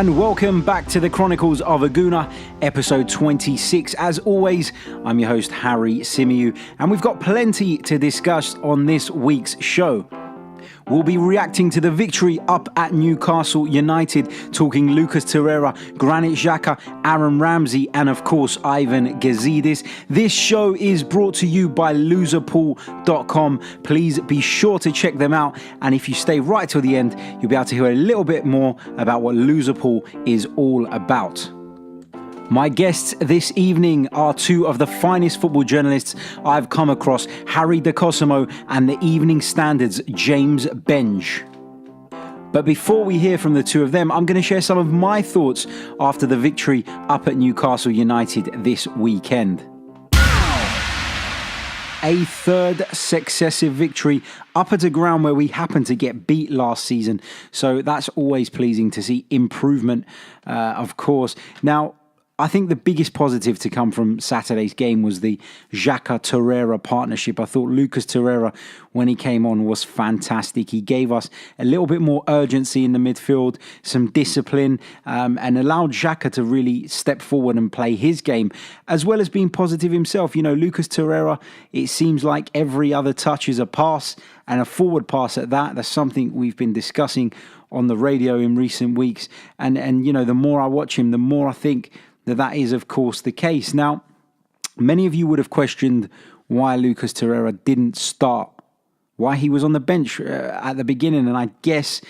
and welcome back to the Chronicles of a Gooner, episode 26. As always, I'm your host, Harry Simiu, and we've got plenty to discuss on this week's show. We'll be reacting to the victory up at Newcastle United, talking Lucas Torreira, Granit Xhaka, Aaron Ramsey, and of course, Ivan Gazidis. This show is brought to you by Loserpool.com. Please be sure to check them out. And if you stay right till the end, you'll be able to hear a little bit more about what Loserpool is all about. My guests this evening are two of the finest football journalists I've come across, Harry De Cosimo and the Evening Standard's James Benge. But before we hear from the two of them, I'm going to share some of my thoughts after the victory up at Newcastle United this weekend. A third successive victory up at a ground where we happened to get beat last season. So that's always pleasing to see improvement, of course. Now, I think the biggest positive to come from Saturday's game was the Xhaka-Torreira partnership. I thought Lucas Torreira, when he came on, was fantastic. He gave us a little bit more urgency in the midfield, some discipline, and allowed Xhaka to really step forward and play his game, as well as being positive himself. You know, Lucas Torreira, it seems like every other touch is a pass, and a forward pass at that. That's something we've been discussing on the radio in recent weeks. And you know, the more I watch him, the more I think that is, of course, the case. Now, many of you would have questioned why Lucas Torreira didn't start, why he was on the bench at the beginning. And I guess,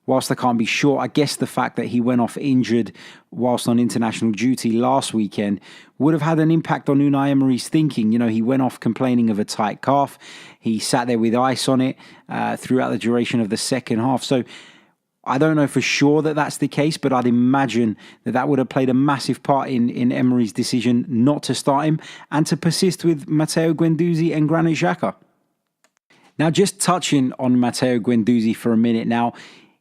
whilst I can't be sure, I guess the fact that he went off injured whilst on international duty last weekend would have had an impact on Unai Emery's thinking. You know, he went off complaining of a tight calf. He sat there with ice on it throughout the duration of the second half. So I don't know for sure that that's the case, but I'd imagine that would have played a massive part in Emery's decision not to start him and to persist with Matteo Guendouzi and Granit Xhaka. Now, just touching on Matteo Guendouzi for a minute now,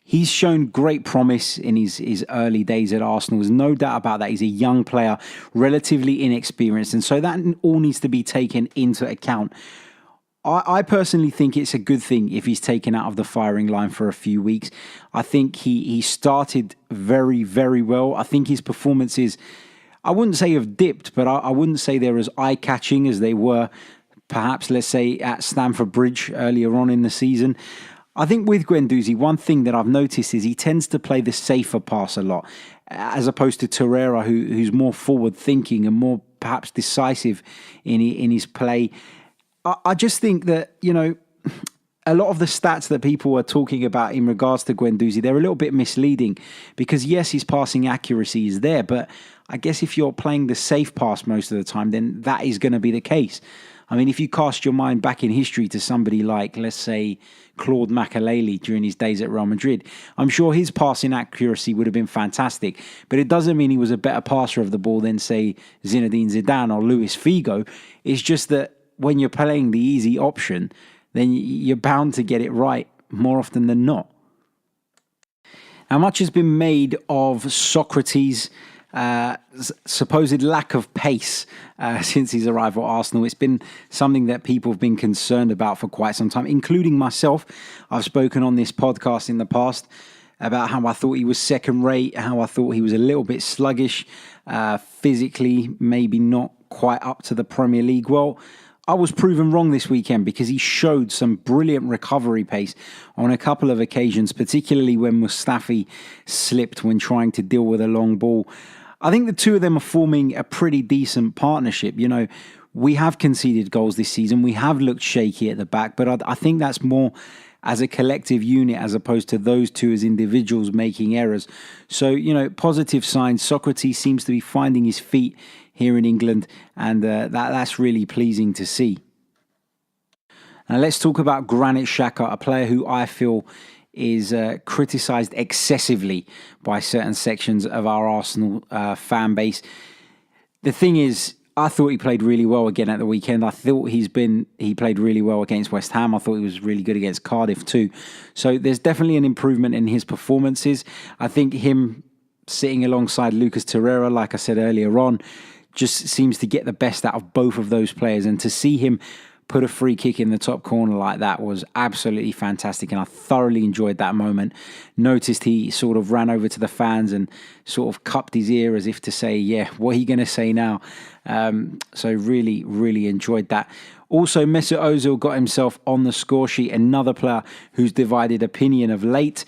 he's shown great promise in his early days at Arsenal. There's no doubt about that. He's a young player, relatively inexperienced, and so that all needs to be taken into account. I personally think it's a good thing if he's taken out of the firing line for a few weeks. I think he started very, very well. I think his performances, I wouldn't say have dipped, but I wouldn't say they're as eye-catching as they were, perhaps, let's say, at Stamford Bridge earlier on in the season. I think with Guendouzi, one thing that I've noticed is he tends to play the safer pass a lot, as opposed to Torreira, who's more forward-thinking and more perhaps decisive in his play. I just think that, you know, a lot of the stats that people are talking about in regards to Guendouzi, they're a little bit misleading because, yes, his passing accuracy is there, but I guess if you're playing the safe pass most of the time, then that is going to be the case. I mean, if you cast your mind back in history to somebody like, let's say, Claude Makelele during his days at Real Madrid, I'm sure his passing accuracy would have been fantastic, but it doesn't mean he was a better passer of the ball than, say, Zinedine Zidane or Luis Figo. It's just that when you're playing the easy option, then you're bound to get it right more often than not. Now, much has been made of Socrates' supposed lack of pace since his arrival at Arsenal. It's been something that people have been concerned about for quite some time, including myself. I've spoken on this podcast in the past about how I thought he was second rate, how I thought he was a little bit sluggish, physically maybe not quite up to the Premier League. Well, I was proven wrong this weekend because he showed some brilliant recovery pace on a couple of occasions, particularly when Mustafi slipped when trying to deal with a long ball. I think the two of them are forming a pretty decent partnership. You know, we have conceded goals this season. We have looked shaky at the back, but I think that's more as a collective unit as opposed to those two as individuals making errors. So, you know, positive signs. Socrates seems to be finding his feet here in England, and that's really pleasing to see. Now let's talk about Granit Xhaka, a player who I feel is criticised excessively by certain sections of our Arsenal fan base. The thing is, I thought he played really well again at the weekend. I thought he played really well against West Ham. I thought he was really good against Cardiff too. So there's definitely an improvement in his performances. I think him sitting alongside Lucas Torreira, like I said earlier on, just seems to get the best out of both of those players. And to see him put a free kick in the top corner like that was absolutely fantastic, and I thoroughly enjoyed that moment. Noticed he sort of ran over to the fans and sort of cupped his ear as if to say, yeah, what are you going to say now? So really, really enjoyed that. Also, Mesut Ozil got himself on the score sheet, another player who's divided opinion of late.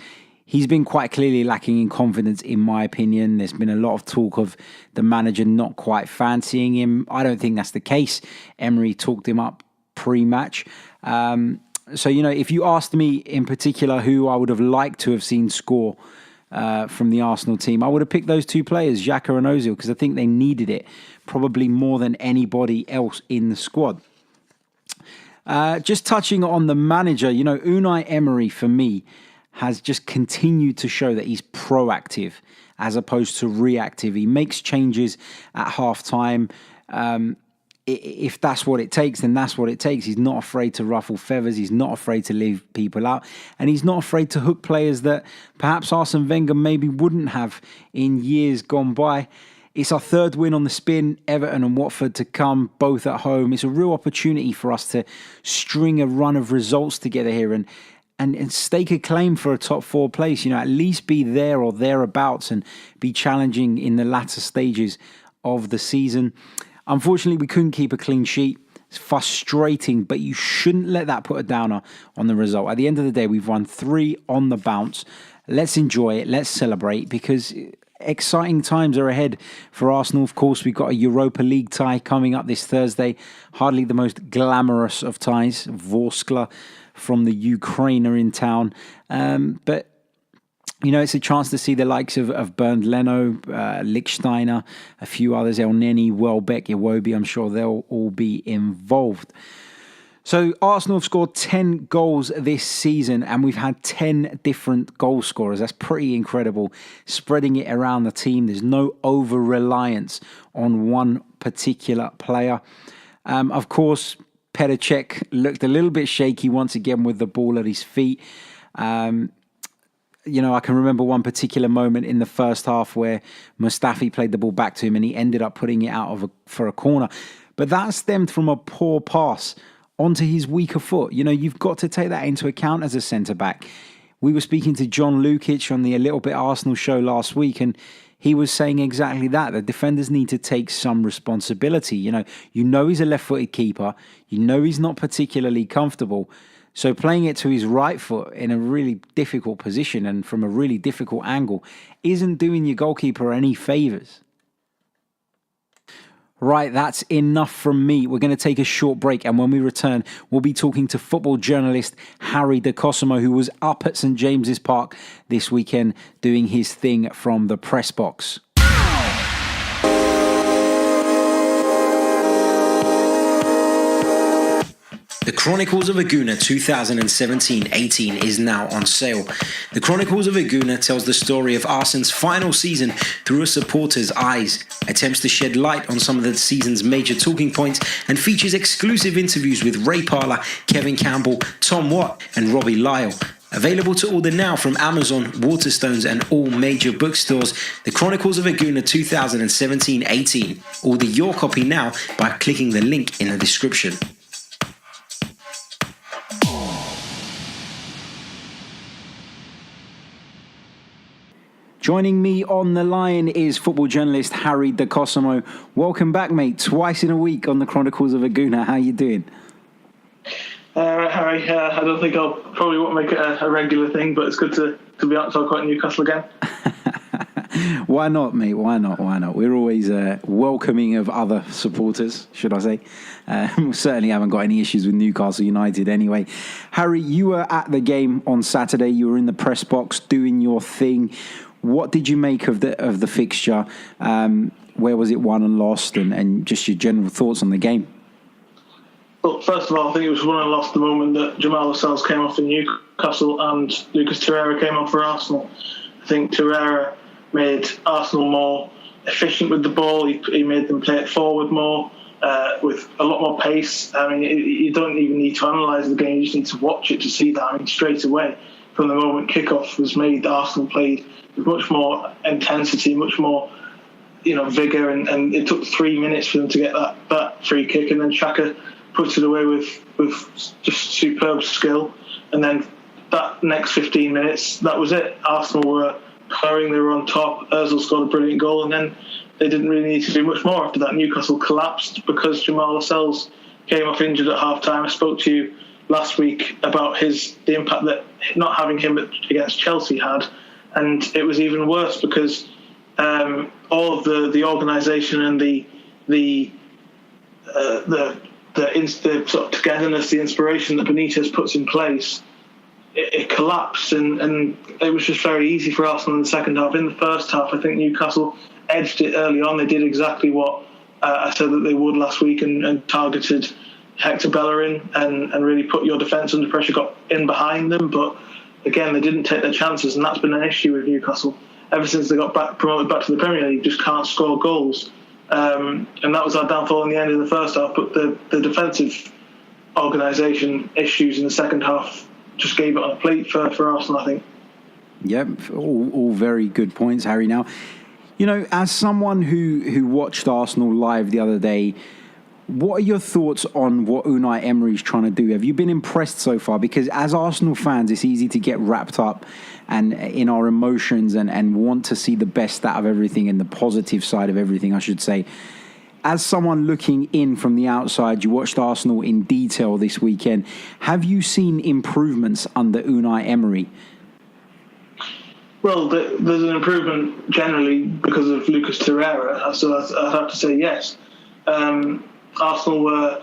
He's been quite clearly lacking in confidence, in my opinion. There's been a lot of talk of the manager not quite fancying him. I don't think that's the case. Emery talked him up pre-match. So, if you asked me in particular who I would have liked to have seen score from the Arsenal team, I would have picked those two players, Xhaka and Ozil, because I think they needed it probably more than anybody else in the squad. Just touching on the manager, Unai Emery, for me, has just continued to show that he's proactive as opposed to reactive. He makes changes at half-time. If that's what it takes, then that's what it takes. He's not afraid to ruffle feathers. He's not afraid to leave people out. And he's not afraid to hook players that perhaps Arsene Wenger maybe wouldn't have in years gone by. It's our third win on the spin, Everton and Watford to come, both at home. It's a real opportunity for us to string a run of results together here and stake a claim for a top 4 place, at least be there or thereabouts and be challenging in the latter stages of the season. Unfortunately, we couldn't keep a clean sheet. It's frustrating, but you shouldn't let that put a downer on the result. At the end of the day, we've won 3 on the bounce. Let's enjoy it. Let's celebrate, because exciting times are ahead for Arsenal. Of course, we've got a Europa League tie coming up this Thursday. Hardly the most glamorous of ties. Vorskla from the Ukraine are in town. But, it's a chance to see the likes of Bernd Leno, Lichtsteiner, a few others, El Neni, Welbeck, Iwobi. I'm sure they'll all be involved. So Arsenal have scored 10 goals this season, and we've had 10 different goal scorers. That's pretty incredible. Spreading it around the team. There's no over-reliance on one particular player. Of course, Petr Cech looked a little bit shaky once again with the ball at his feet. I can remember one particular moment in the first half where Mustafi played the ball back to him and he ended up putting it out for a corner. But that stemmed from a poor pass onto his weaker foot. You've got to take that into account as a centre-back. We were speaking to John Lukic on the A Little Bit Arsenal show last week, and he was saying exactly that. The defenders need to take some responsibility. He's a left-footed keeper. He's not particularly comfortable. So playing it to his right foot in a really difficult position and from a really difficult angle isn't doing your goalkeeper any favours. Right, that's enough from me. We're going to take a short break, and when we return, we'll be talking to football journalist Harry De Cosimo, who was up at St James's Park this weekend doing his thing from the press box. The Chronicles of a Gooner 2017-18 is now on sale. The Chronicles of a Gooner tells the story of Arsene's final season through a supporter's eyes, attempts to shed light on some of the season's major talking points, and features exclusive interviews with Ray Parlour, Kevin Campbell, Tom Watt, and Robbie Lyle. Available to order now from Amazon, Waterstones, and all major bookstores. The Chronicles of a Gooner 2017-18. Order your copy now by clicking the link in the description. Joining me on the line is football journalist Harry De Cosimo. Welcome back, mate. Twice in a week on the Chronicles of a Gooner. How you doing? Harry, I don't think I'll probably won't make it a regular thing, but it's good to be out and talk about Newcastle again. Why not, mate? Why not? We're always welcoming of other supporters, should I say. We certainly haven't got any issues with Newcastle United anyway. Harry, you were at the game on Saturday. You were in the press box doing your thing. What did you make of the fixture? Where was it won and lost, and just your general thoughts on the game? Well, first of all, I think it was won and lost the moment that Jamal Lascelles came off for Newcastle and Lucas Torreira came on for Arsenal. I think Torreira made Arsenal more efficient with the ball. He made them play it forward more, with a lot more pace. I mean, you don't even need to analyse the game. You just need to watch it to see that. I mean, straight away, from the moment kickoff was made, Arsenal played with much more intensity, much more, vigour, and it took 3 minutes for them to get that free kick, and then Xhaka puts it away with just superb skill. And then that next 15 minutes, that was it. Arsenal were firing, they were on top. Ozil scored a brilliant goal, and then they didn't really need to do much more after that. Newcastle collapsed because Jamal Lascelles came off injured at half-time. I spoke to you last week about the impact that not having him against Chelsea had, and it was even worse because all of the organisation and the sort of togetherness, the inspiration that Benitez puts in place, it collapsed, and it was just very easy for Arsenal in the second half. In the first half, I think Newcastle edged it early on. They did exactly what I said that they would last week, and targeted Hector Bellerin and really put your defence under pressure, got in behind them. But again, they didn't take their chances, and that's been an issue with Newcastle. Ever since they got promoted back to the Premier League, just can't score goals. And that was our downfall in the end of the first half. But the defensive organisation issues in the second half just gave it on a plate for Arsenal, I think. Yep, all very good points, Harry. Now, you know, as someone who watched Arsenal live the other day, what are your thoughts on what Unai Emery's trying to do? Have you been impressed so far? Because as Arsenal fans, it's easy to get wrapped up and in our emotions and want to see the best out of everything and the positive side of everything, I should say. As someone looking in from the outside, you watched Arsenal in detail this weekend. Have you seen improvements under Unai Emery? Well, there's an improvement generally because of Lucas Torreira, so I'd have to say yes. Arsenal were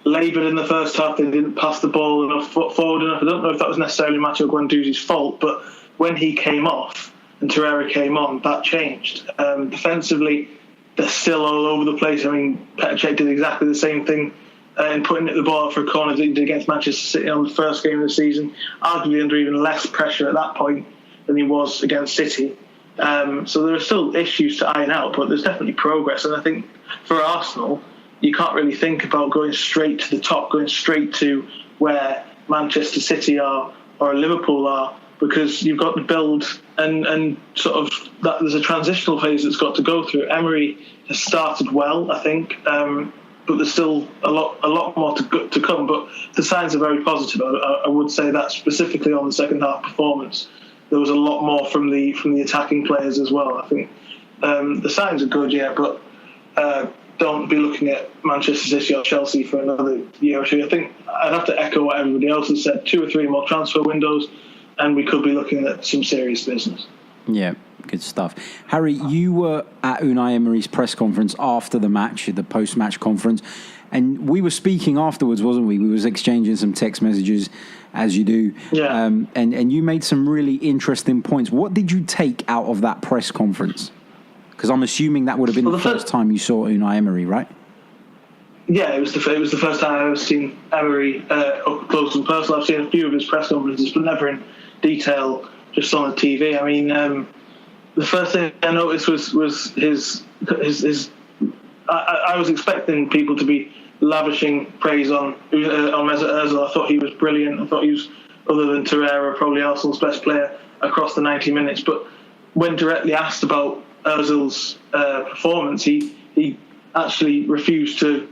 laboured in the first half. They didn't pass the ball enough forward enough. I don't know if that was necessarily Matteo Guendouzi's fault, but when he came off and Torreira came on, that changed. Defensively, they're still all over the place. I mean, Petr Cech did exactly the same thing in putting the ball out for a corner that he did against Manchester City on the first game of the season, arguably under even less pressure at that point than he was against City. So there are still issues to iron out, but there's definitely progress. And I think for Arsenal, you can't really think about going straight to the top, going straight to where Manchester City are or Liverpool are, because you've got to build and sort of that there's a transitional phase that's got to go through. Emery has started well, I think, but there's still a lot more to come. But the signs are very positive. I would say that specifically on the second half performance, there was a lot more from the attacking players as well. I think the signs are good, yeah, but don't be looking at Manchester City or Chelsea for another year or two. I think I'd have to echo what everybody else has said. 2 or 3 more transfer windows, and we could be looking at some serious business. Yeah, good stuff. Harry, you were at Unai Emery's press conference after the match, the post-match conference, and we were speaking afterwards, wasn't we? We was exchanging some text messages, as you do. Yeah. And you made some really interesting points. What did you take out of that press conference? Because I'm assuming that would have been the first time you saw Unai Emery, right? Yeah, it was the first time I've ever seen Emery up close and personal. I've seen a few of his press conferences, but never in detail, just on the TV. I mean, the first thing I noticed was his. I was expecting people to be lavishing praise on Mesut Ozil. I thought he was brilliant. I thought he was, other than Torreira, probably Arsenal's best player across the 90 minutes. But when directly asked about Ozil's performance, he actually refused to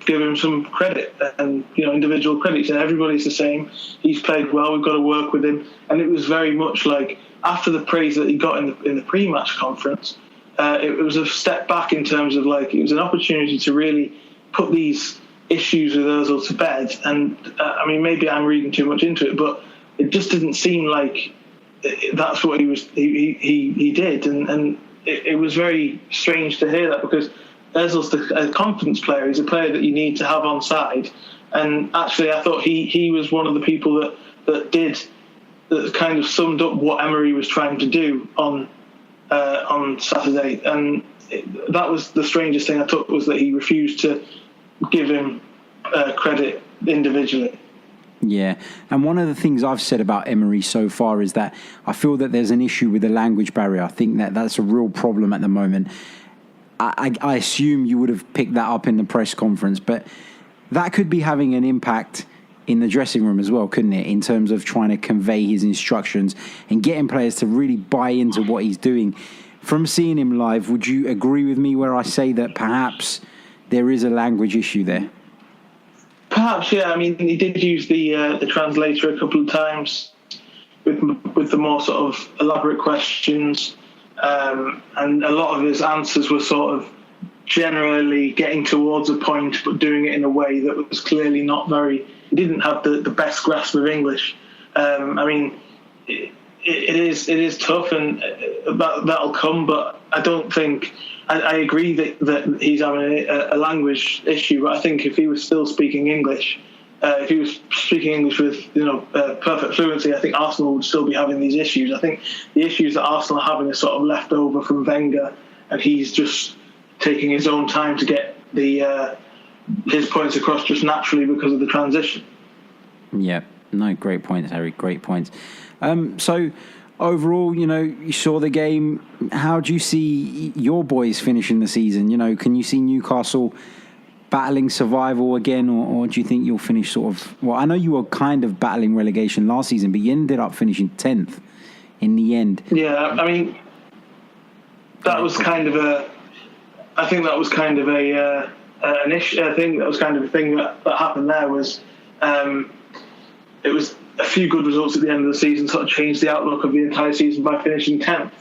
give him some credit and individual credit. He said everybody's the same. He's played well. We've got to work with him. And it was very much like after the praise that he got in the pre-match conference, it was a step back in terms of like it was an opportunity to really put these issues with Ozil to bed. And I mean, maybe I'm reading too much into it, but it just didn't seem like that's what he did, and it was very strange to hear that, because Ozil's a confidence player. He's a player that you need to have on side, and actually I thought he was one of the people that kind of summed up what Emery was trying to do on Saturday, and that was the strangest thing I took, was that he refused to give him credit individually. Yeah, and one of the things I've said about Emery so far is that I feel that there's an issue with the language barrier. I think that's a real problem at the moment. I assume you would have picked that up in the press conference, but that could be having an impact in the dressing room as well, couldn't it, in terms of trying to convey his instructions and getting players to really buy into what he's doing. From seeing him live, would you agree with me where I say that perhaps there is a language issue there? Perhaps, yeah. I mean, he did use the translator a couple of times with the more sort of elaborate questions, and a lot of his answers were sort of generally getting towards a point, but doing it in a way that was clearly not very. He didn't have the best grasp of English. I mean, it is tough, and that'll come. But I don't think. I agree that he's having a language issue, but I think if he was still speaking English, if he was speaking English with perfect fluency, I think Arsenal would still be having these issues. I think the issues that Arsenal are having are sort of left over from Wenger, and he's just taking his own time to get his points across just naturally because of the transition. Yeah, no, great points, Harry. Great points. So. Overall, you saw the game. How do you see your boys finishing the season? Can you see Newcastle battling survival again, or do you think you'll finish sort of... Well, I know you were kind of battling relegation last season, but you ended up finishing 10th in the end. Yeah, I mean, that was kind of a... I think that was kind of an issue. I think that was kind of a thing that happened there was... it was... a few good results at the end of the season sort of changed the outlook of the entire season by finishing 10th.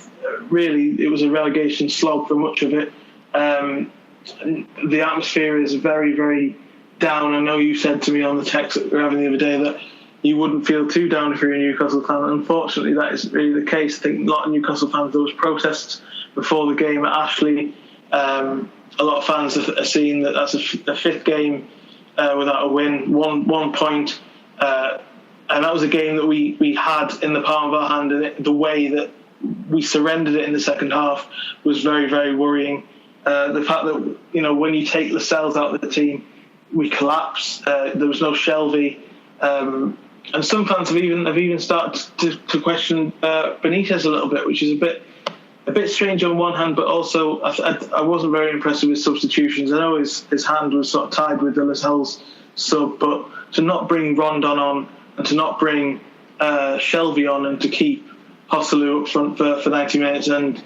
Really, it was a relegation slog for much of it. The atmosphere is very, very down. I know you said to me on the text that we were having the other day that you wouldn't feel too down if you're a Newcastle fan. Unfortunately, that isn't really the case. I think a lot of Newcastle fans, there was protests before the game at Ashley. A lot of fans are seeing that that's a fifth game without a win, one point. And that was a game that we had in the palm of our hand, and the way that we surrendered it in the second half was very, very worrying. The fact that, when you take Lascelles out of the team, we collapse. There was no Shelvey. And some fans have even started to question Benitez a little bit, which is a bit strange on one hand, but also I wasn't very impressed with his substitutions. I know his hand was sort of tied with the Lascelles sub, but to not bring Rondon on, and to not bring Shelvey on, and to keep Hosselu up front for 90 minutes, and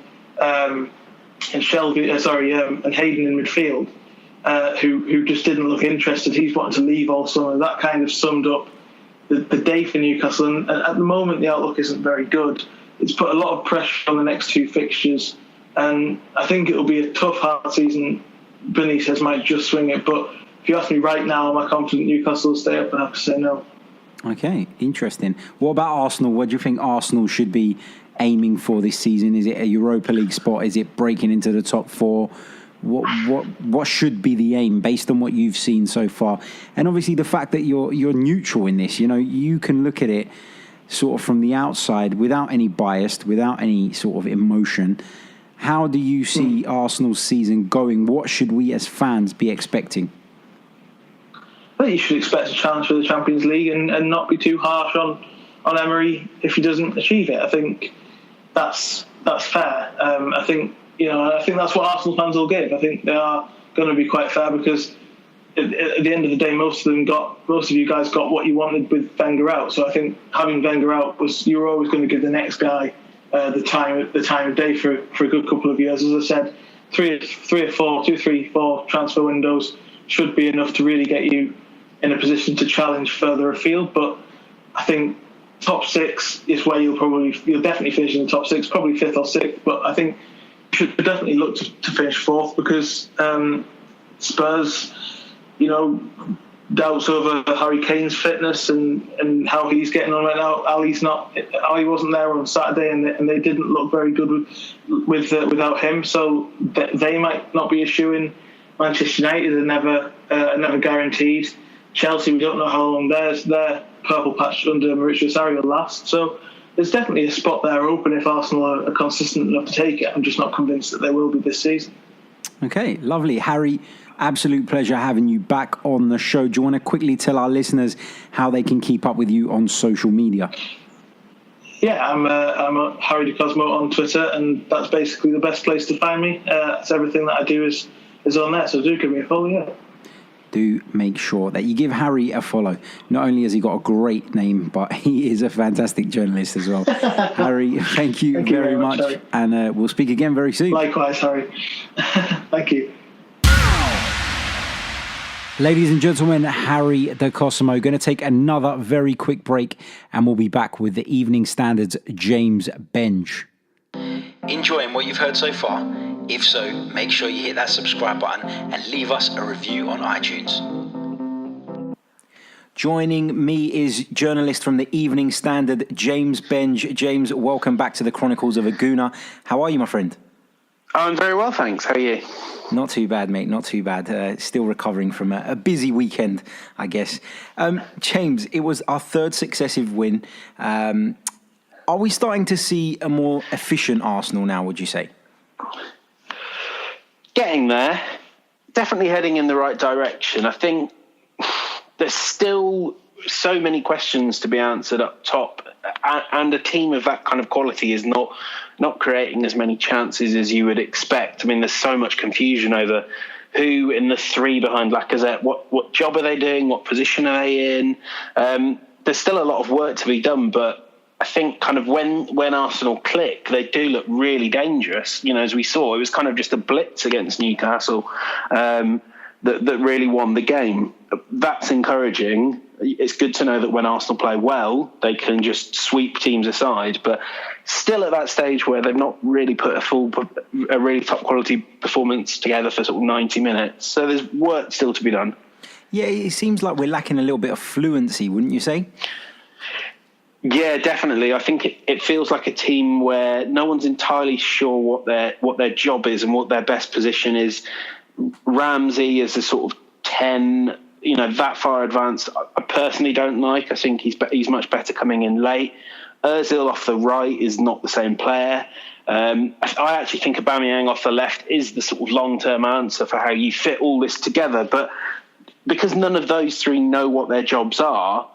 Shelvey, and Hayden in midfield, who just didn't look interested. He's wanted to leave all summer. That kind of summed up the day for Newcastle. And at the moment, the outlook isn't very good. It's put a lot of pressure on the next two fixtures, and I think it'll be a tough, hard season. Benitez might just swing it, but if you ask me right now, am I confident Newcastle will stay up? I have to say no. Okay, interesting. What about Arsenal? What do you think Arsenal should be aiming for this season? Is it a Europa League spot? Is it breaking into the top four? What should be the aim based on what you've seen so far? And obviously the fact that you're neutral in this, you can look at it sort of from the outside without any bias, without any sort of emotion. How do you see Arsenal's season going? What should we as fans be expecting? I think you should expect a challenge for the Champions League and not be too harsh on Emery if he doesn't achieve it. I think that's fair. I think that's what Arsenal fans will give. I think they are going to be quite fair because at the end of the day, most of you guys got what you wanted with Wenger out. So I think having Wenger out you were always going to give the next guy the time of day for a good couple of years. As I said, 3 or 4 transfer windows should be enough to really get you in a position to challenge further afield. But I think top 6 is where you'll definitely finish in the top 6, probably 5th or 6th. But I think you should definitely look to finish 4th because Spurs, doubts over Harry Kane's fitness and how he's getting on right now. Ali wasn't there on Saturday, and they didn't look very good without him. So they might not be a shoo-in. Manchester United are never guaranteed. Chelsea, we don't know how long their purple patch under Maurizio Sarri will last. So there's definitely a spot there open if Arsenal are consistent enough to take it. I'm just not convinced that they will be this season. Okay, lovely. Harry, absolute pleasure having you back on the show. Do you want to quickly tell our listeners how they can keep up with you on social media? Yeah, I'm a Harry DeCosmo on Twitter, and that's basically the best place to find me. It's everything that I do is on there, so do give me a follow, yeah. Do make sure that you give Harry a follow. Not only has he got a great name, but he is a fantastic journalist as well. Harry, thank you very much. And we'll speak again very soon. Likewise, Harry. Thank you. Ladies and gentlemen, Harry De Cosimo going to take another very quick break, and we'll be back with the Evening Standard's James Benge. Enjoying what you've heard so far? If so, make sure you hit that subscribe button and leave us a review on iTunes. Joining me is journalist from the Evening Standard, James Benge. James, welcome back to the Chronicles of a Gooner. How are you, my friend? I'm very well, thanks. How are you? Not too bad, mate. Not too bad. Still recovering from a busy weekend, I guess. James, it was our third successive win. Are we starting to see a more efficient Arsenal now, would you say? Getting there. Definitely heading in the right direction. I think there's still so many questions to be answered up top, and a team of that kind of quality is not creating as many chances as you would expect. I mean, there's so much confusion over who in the three behind Lacazette, what job are they doing, what position are they in. There's still a lot of work to be done, but I think kind of when Arsenal click, they do look really dangerous. You know, as we saw, it was kind of just a blitz against Newcastle that really won the game. That's encouraging. It's good to know that when Arsenal play well, they can just sweep teams aside. But still at that stage where they've not really put a really top quality performance together for sort of 90 minutes. So there's work still to be done. Yeah, it seems like we're lacking a little bit of fluency, wouldn't you say? Yeah, definitely. I think it feels like a team where no one's entirely sure what their job is and what their best position is. Ramsey is a sort of 10, that far advanced. I personally don't like. I think he's much better coming in late. Ozil off the right is not the same player. I actually think Aubameyang off the left is the sort of long-term answer for how you fit all this together. But because none of those three know what their jobs are,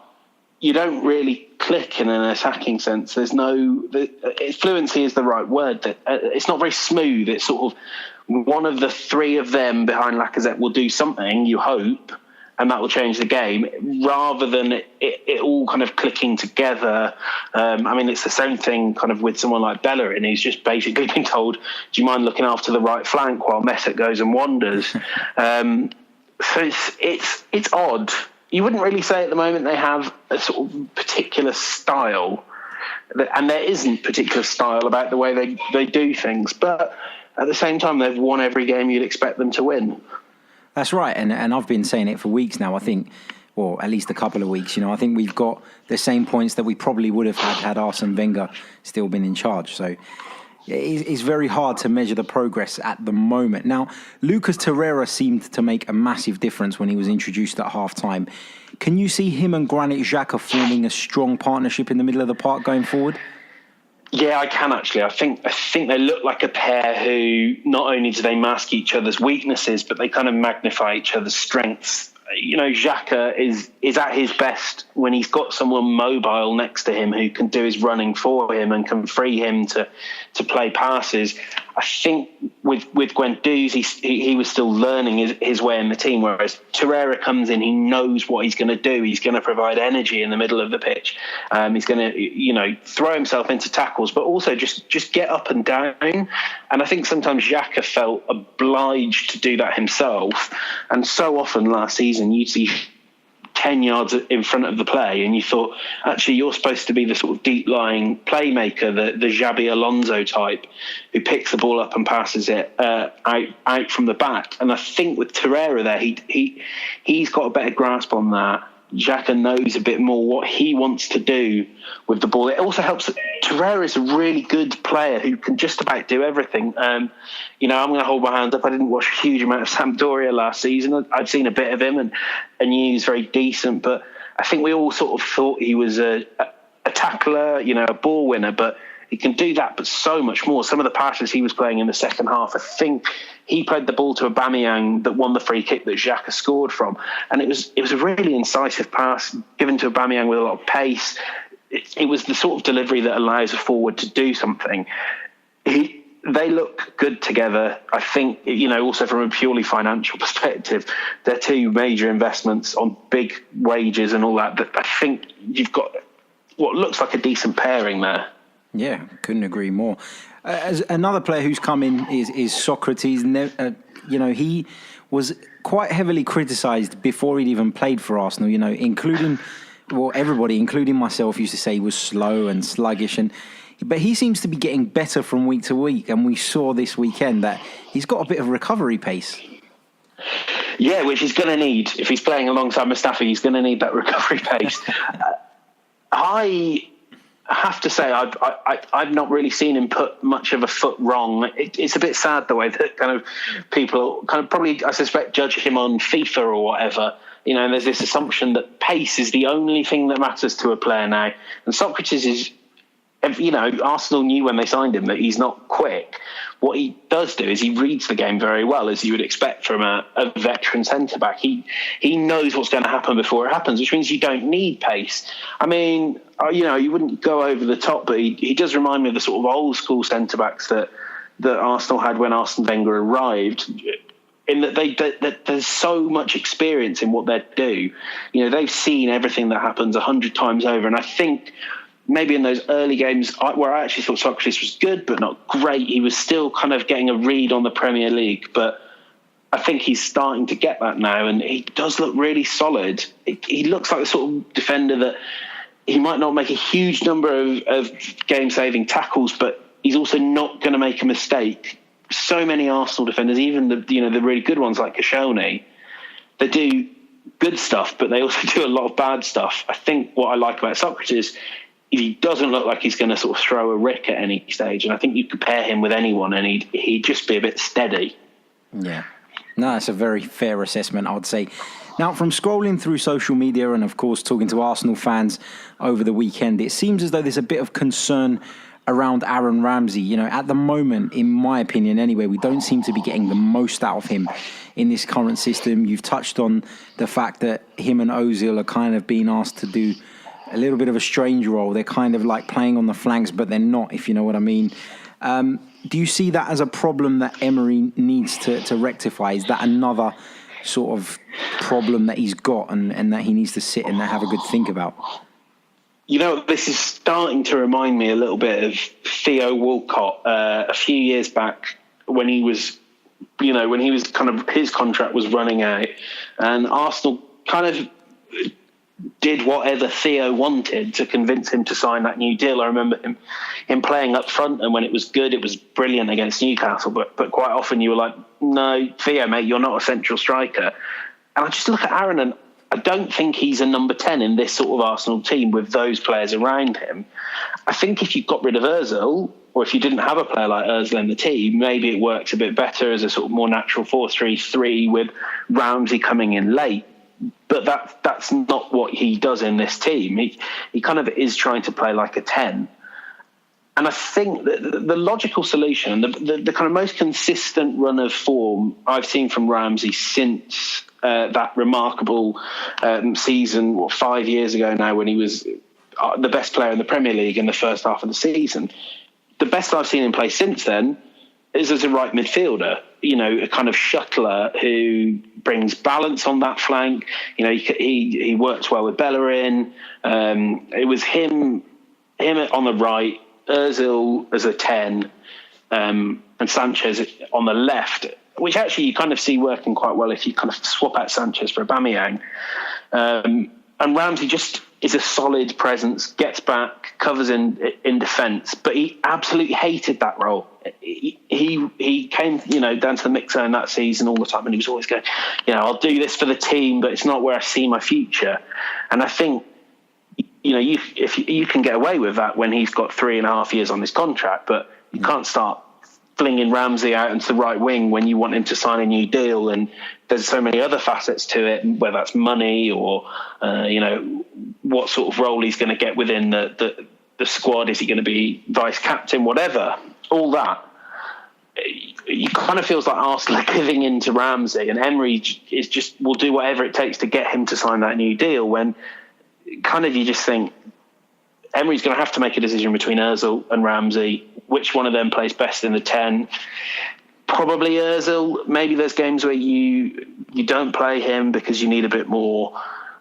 you don't really click in an attacking sense. There's fluency is the right word. It's not very smooth. It's sort of one of the three of them behind Lacazette will do something, you hope, and that will change the game, rather than it all kind of clicking together. I mean, it's the same thing kind of with someone like Bellerin, who's just basically been told, do you mind looking after the right flank while Mesut goes and wanders? So it's odd. You wouldn't really say at the moment they have a sort of particular style, and there isn't particular style about the way they do things, but at the same time, they've won every game you'd expect them to win. That's right, and I've been saying it for weeks now, I think, or at least a couple of weeks. I think we've got the same points that we probably would have had Arsene Wenger still been in charge. So it's very hard to measure the progress at the moment. Now, Lucas Torreira seemed to make a massive difference when he was introduced at half-time. Can you see him and Granit Xhaka forming a strong partnership in the middle of the park going forward? Yeah, I can actually. I think they look like a pair who not only do they mask each other's weaknesses, but they kind of magnify each other's strengths. Xhaka is at his best when he's got someone mobile next to him who can do his running for him and can free him to play passes. I think with Guendouzi, he was still learning his way in the team, whereas Torreira comes in, he knows what he's going to do. He's going to provide energy in the middle of the pitch. He's going to, throw himself into tackles, but also just get up and down. And I think sometimes Xhaka felt obliged to do that himself. And so often last season, you'd see 10 yards in front of the play and you thought, actually, you're supposed to be the sort of deep-lying playmaker, the Xabi Alonso type who picks the ball up and passes it out from the back. And I think with Torreira there, he's got a better grasp on that. Xhaka knows a bit more what he wants to do with the ball. It also helps that Torreira is a really good player who can just about do everything. I'm going to hold my hand up. I didn't watch a huge amount of Sampdoria last season. I've seen a bit of him and knew he was very decent, but I think we all sort of thought he was a tackler, a ball winner, but he can do that, but so much more. Some of the passes he was playing in the second half, I think he played the ball to Aubameyang that won the free kick that Xhaka scored from. And it was a really incisive pass given to Aubameyang with a lot of pace. It was the sort of delivery that allows a forward to do something. They look good together. I think, also from a purely financial perspective, they're two major investments on big wages and all that. But I think you've got what looks like a decent pairing there. Yeah, couldn't agree more. As another player who's come in is Socrates. he was quite heavily criticised before he'd even played for Arsenal, including, everybody, including myself, used to say he was slow and sluggish. But he seems to be getting better from week to week. And we saw this weekend that he's got a bit of recovery pace. Yeah, which he's going to need. If he's playing alongside Mustafi, he's going to need that recovery pace. I have to say, I've not really seen him put much of a foot wrong. It's a bit sad the way that kind of people kind of probably, I suspect, judge him on FIFA or whatever. And there's this assumption that pace is the only thing that matters to a player now. And Socrates is, Arsenal knew when they signed him that he's not quick. What he does do is he reads the game very well, as you would expect from a veteran centre-back. He knows what's going to happen before it happens, which means you don't need pace. I mean, you wouldn't go over the top, but he does remind me of the sort of old-school centre-backs that Arsenal had when Arsene Wenger arrived, in that there's so much experience in what they do. They've seen everything that happens 100 times over, and I think maybe in those early games where I actually thought Socrates was good but not great, he was still kind of getting a read on the Premier League. But I think he's starting to get that now, and he does look really solid. He looks like the sort of defender that he might not make a huge number of game-saving tackles, but he's also not going to make a mistake. So many Arsenal defenders, even the really good ones like Koscielny, they do good stuff, but they also do a lot of bad stuff. I think what I like about Socrates, he doesn't look like he's going to sort of throw a rick at any stage. And I think you could pair him with anyone and he'd just be a bit steady. Yeah. No, that's a very fair assessment, I would say. Now, from scrolling through social media and, of course, talking to Arsenal fans over the weekend, it seems as though there's a bit of concern around Aaron Ramsey. At the moment, in my opinion anyway, we don't seem to be getting the most out of him in this current system. You've touched on the fact that him and Ozil are kind of being asked to do a little bit of a strange role. They're kind of like playing on the flanks, but they're not, if you know what I mean. Do you see that as a problem that Emery needs to rectify? Is that another sort of problem that he's got and that he needs to sit and have a good think about? This is starting to remind me a little bit of Theo Walcott a few years back when he was kind of, his contract was running out and Arsenal kind of did whatever Theo wanted to convince him to sign that new deal. I remember him playing up front, and when it was good, it was brilliant against Newcastle. But quite often you were like, no, Theo, mate, you're not a central striker. And I just look at Aaron, and I don't think he's a number 10 in this sort of Arsenal team with those players around him. I think if you got rid of Ozil, or if you didn't have a player like Ozil in the team, maybe it works a bit better as a sort of more natural 4-3-3 with Ramsey coming in late. But that's not what he does in this team. He kind of is trying to play like a 10. And I think that the logical solution, the kind of most consistent run of form I've seen from Ramsey since that remarkable season, 5 years ago now, when he was the best player in the Premier League in the first half of the season, the best I've seen him play since then is as a right midfielder, a kind of shuttler who brings balance on that flank. He works well with Bellerin. It was him on the right, Ozil as a 10, and Sanchez on the left, which actually you kind of see working quite well if you kind of swap out Sanchez for Aubameyang. And Ramsey just is a solid presence, gets back, covers in defence, but he absolutely hated that role. He came, down to the mix zone that season all the time, and he was always going, I'll do this for the team, but it's not where I see my future. And I think, if you can get away with that when he's got 3.5 years on his contract, but you can't start flinging Ramsey out into the right wing when you want him to sign a new deal, and there's so many other facets to it, whether that's money or what sort of role he's going to get within the squad. Is he going to be vice captain, whatever, all that. It kind of feels like Arsenal are giving in to Ramsey, and Emery will do whatever it takes to get him to sign that new deal, when kind of you just think Emery's going to have to make a decision between Ozil and Ramsey. Which one of them plays best in the 10? Probably Ozil. Maybe there's games where you don't play him because you need a bit more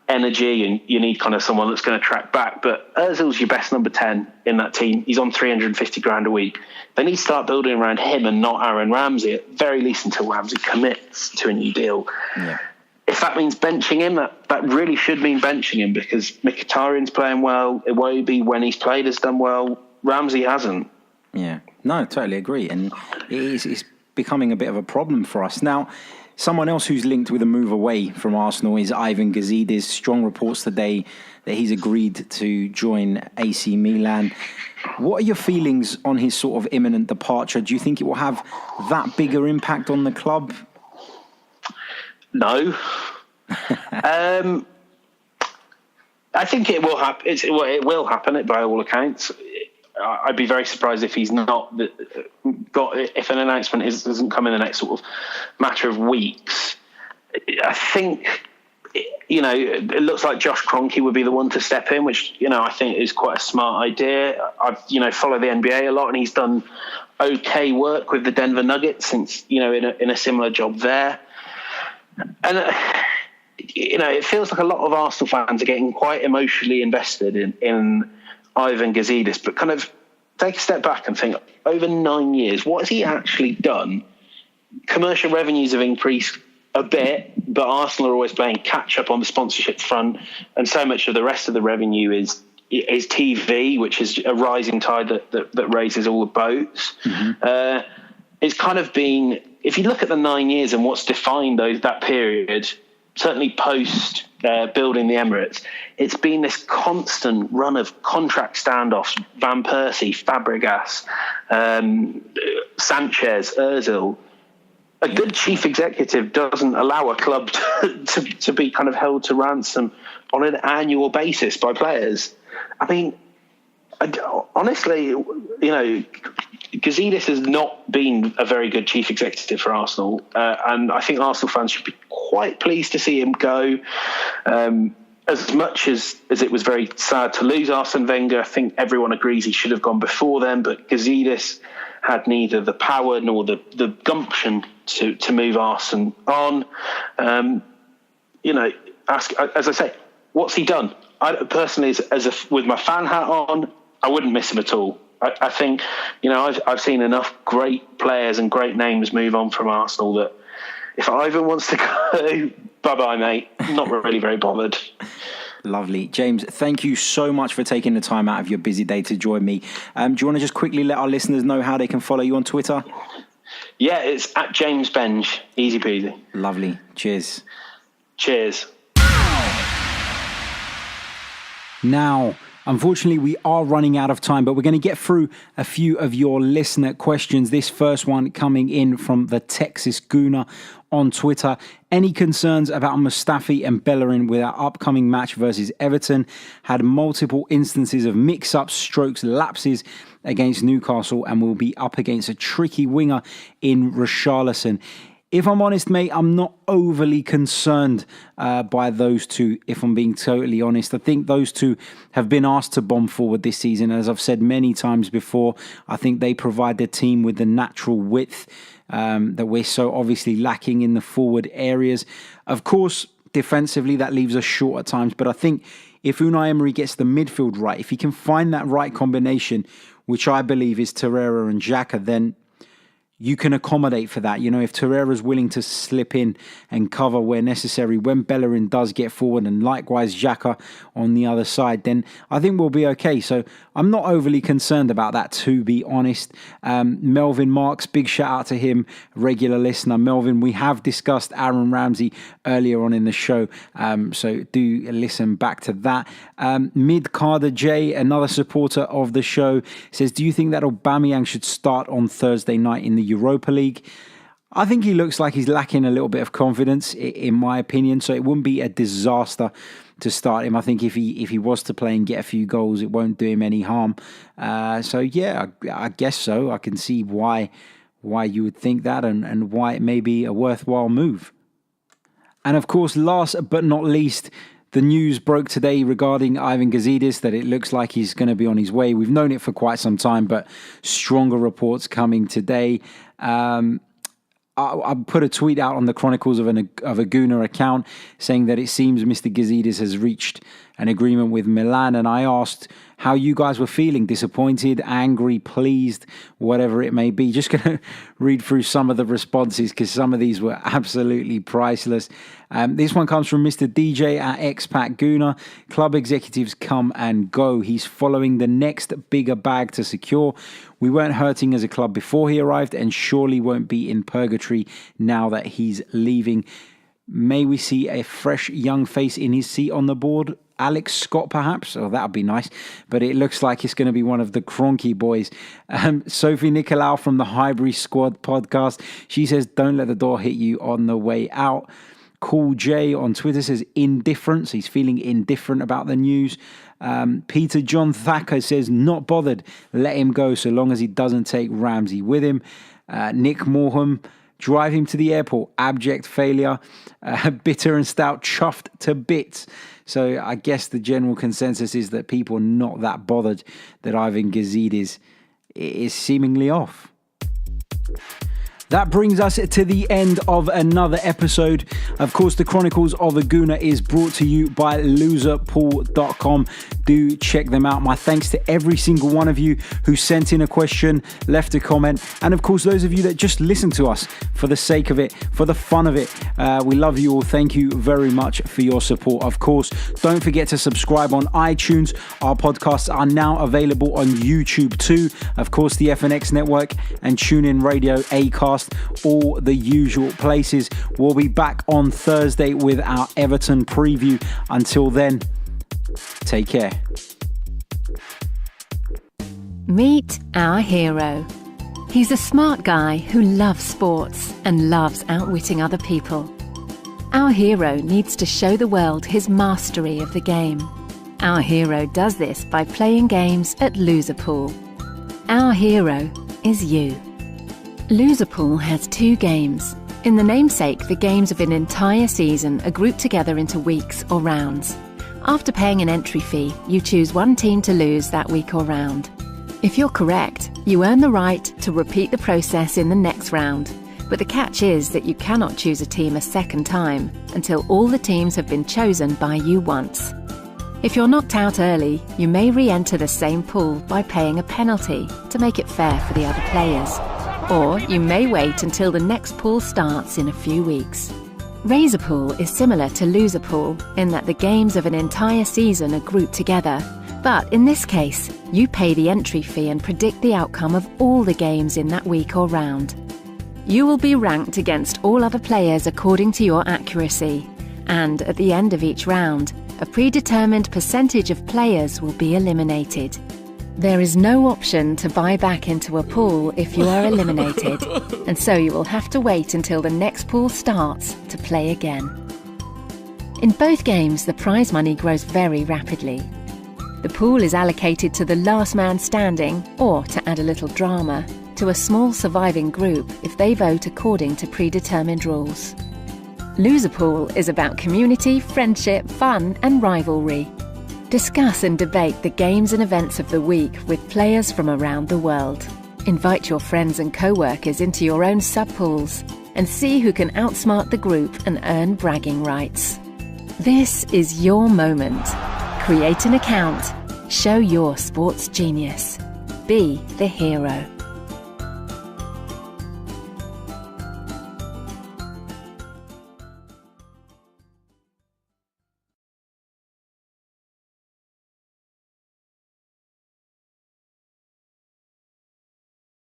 energy, and you need kind of someone that's going to track back. But Ozil's your best number 10 in that team. He's on 350 grand a week. They need to start building around him and not Aaron Ramsey, at very least until Ramsey commits to a new deal. Yeah. If that means benching him, that really should mean benching him, because Mkhitaryan's playing well. Iwobi, when he's played, has done well. Ramsey hasn't. Yeah, no, totally agree. And it's becoming a bit of a problem for us. Now, someone else who's linked with a move away from Arsenal is Ivan Gazidis. Strong reports today that he's agreed to join AC Milan. What are your feelings on his sort of imminent departure? Do you think it will have that bigger impact on the club? No. I think it will happen. It will happen, by all accounts. I'd be very surprised if he's not if an announcement doesn't come in the next sort of matter of weeks. I think, it looks like Josh Kroenke would be the one to step in, which, I think is quite a smart idea. I've, followed the NBA a lot, and he's done okay work with the Denver Nuggets since, in a similar job there. And, it feels like a lot of Arsenal fans are getting quite emotionally invested in Ivan Gazidis, but kind of take a step back and think, over 9 years, what has he actually done? Commercial revenues have increased a bit, but Arsenal are always playing catch up on the sponsorship front, and so much of the rest of the revenue is TV, which is a rising tide that raises all the boats. Mm-hmm. It's kind of been, if you look at the 9 years and what's defined that period, certainly post building the Emirates, it's been this constant run of contract standoffs. Van Persie, Fabregas, Sanchez, Ozil. A good chief executive doesn't allow a club to be kind of held to ransom on an annual basis by players. I mean, honestly, Gazidis has not been a very good chief executive for Arsenal, and I think Arsenal fans should be quite pleased to see him go. As much as it was very sad to lose Arsene Wenger, I think everyone agrees he should have gone before then, but Gazidis had neither the power nor the gumption to move Arsene on. As I say, what's he done? I personally, with my fan hat on, I wouldn't miss him at all. I think, I've seen enough great players and great names move on from Arsenal that if Ivan wants to go, bye-bye, mate. Not really very bothered. Lovely. James, thank you so much for taking the time out of your busy day to join me. Do you want to just quickly let our listeners know how they can follow you on Twitter? Yeah, it's at James Benge. Easy peasy. Lovely. Cheers. Cheers. Now, unfortunately, we are running out of time, but we're going to get through a few of your listener questions. This first one coming in from the Texas Gooner on Twitter. Any concerns about Mustafi and Bellerin with our upcoming match versus Everton? Had multiple instances of mix-ups, strokes, lapses against Newcastle, and will be up against a tricky winger in Richarlison. If I'm honest, mate, I'm not overly concerned by those two, if I'm being totally honest. I think those two have been asked to bomb forward this season. As I've said many times before, I think they provide the team with the natural width that we're so obviously lacking in the forward areas. Of course, defensively, that leaves us short at times. But I think if Unai Emery gets the midfield right, if he can find that right combination, which I believe is Torreira and Xhaka, then you can accommodate for that. If Torreira's willing to slip in and cover where necessary when Bellerin does get forward, and likewise Xhaka on the other side, then I think we'll be okay. So I'm not overly concerned about that, to be honest. Melvin Marks, big shout out to him, regular listener. Melvin, we have discussed Aaron Ramsey earlier on in the show, so do listen back to that. Mid Carter J, another supporter of the show, says, do you think that Aubameyang should start on Thursday night in the Europa League? I think he looks like he's lacking a little bit of confidence, in my opinion, so it wouldn't be a disaster to start him. I think if he was to play and get a few goals, it won't do him any harm. So yeah, I guess so. I can see why you would think that, and why it may be a worthwhile move. And of course, last but not least, the news broke today regarding Ivan Gazidis that it looks like he's going to be on his way. We've known it for quite some time, but stronger reports coming today. I put a tweet out on the Chronicles of a Gooner account saying that it seems Mr. Gazidis has reached an agreement with Milan, and I asked how you guys were feeling: disappointed, angry, pleased, whatever it may be. Just going to read through some of the responses because some of these were absolutely priceless. This one comes from Mr. DJ at Expat Gooner. Club executives come and go. He's following the next bigger bag to secure. We weren't hurting as a club before he arrived and surely won't be in purgatory now that he's leaving. May we see a fresh young face in his seat on the board? Alex Scott, perhaps? Oh, that would be nice. But it looks like it's going to be one of the Cronky boys. Sophie Nicolau from the Highbury Squad podcast. She says, don't let the door hit you on the way out. Cool J on Twitter says indifference. He's feeling indifferent about the news. Peter John Thacker says, not bothered. Let him go so long as he doesn't take Ramsey with him. Nick Morham, drive him to the airport. Abject failure. Bitter and stout, chuffed to bits. So I guess the general consensus is that people are not that bothered that Ivan Gazidis is seemingly off. That brings us to the end of another episode. Of course, the Chronicles of a Gooner is brought to you by Loserpool.com. Do check them out. My thanks to every single one of you who sent in a question, left a comment, and of course, those of you that just listen to us for the sake of it, for the fun of it. We love you all. Thank you very much for your support. Of course, don't forget to subscribe on iTunes. Our podcasts are now available on YouTube too. Of course, the FNX network and TuneIn Radio, Acast, all the usual places. We'll be back on Thursday with our Everton preview. Until then, take care. Meet our hero. He's a smart guy who loves sports and loves outwitting other people. Our hero needs to show the world his mastery of the game. Our hero does this by playing games at Loserpool. Our hero is you. Loserpool has 2 games. In the namesake, the games of an entire season are grouped together into weeks or rounds. After paying an entry fee, you choose one team to lose that week or round. If you're correct, you earn the right to repeat the process in the next round. But the catch is that you cannot choose a team a second time until all the teams have been chosen by you once. If you're knocked out early, you may re-enter the same pool by paying a penalty to make it fair for the other players. Or you may wait until the next pool starts in a few weeks. Razorpool is similar to Loserpool in that the games of an entire season are grouped together, but in this case, you pay the entry fee and predict the outcome of all the games in that week or round. You will be ranked against all other players according to your accuracy, and at the end of each round, a predetermined percentage of players will be eliminated. There is no option to buy back into a pool if you are eliminated, and so you will have to wait until the next pool starts to play again. In both games, the prize money grows very rapidly. The pool is allocated to the last man standing, or, to add a little drama, to a small surviving group if they vote according to predetermined rules. Loserpool is about community, friendship, fun and rivalry. Discuss and debate the games and events of the week with players from around the world. Invite your friends and co-workers into your own sub-pools and see who can outsmart the group and earn bragging rights. This is your moment. Create an account. Show your sports genius. Be the hero.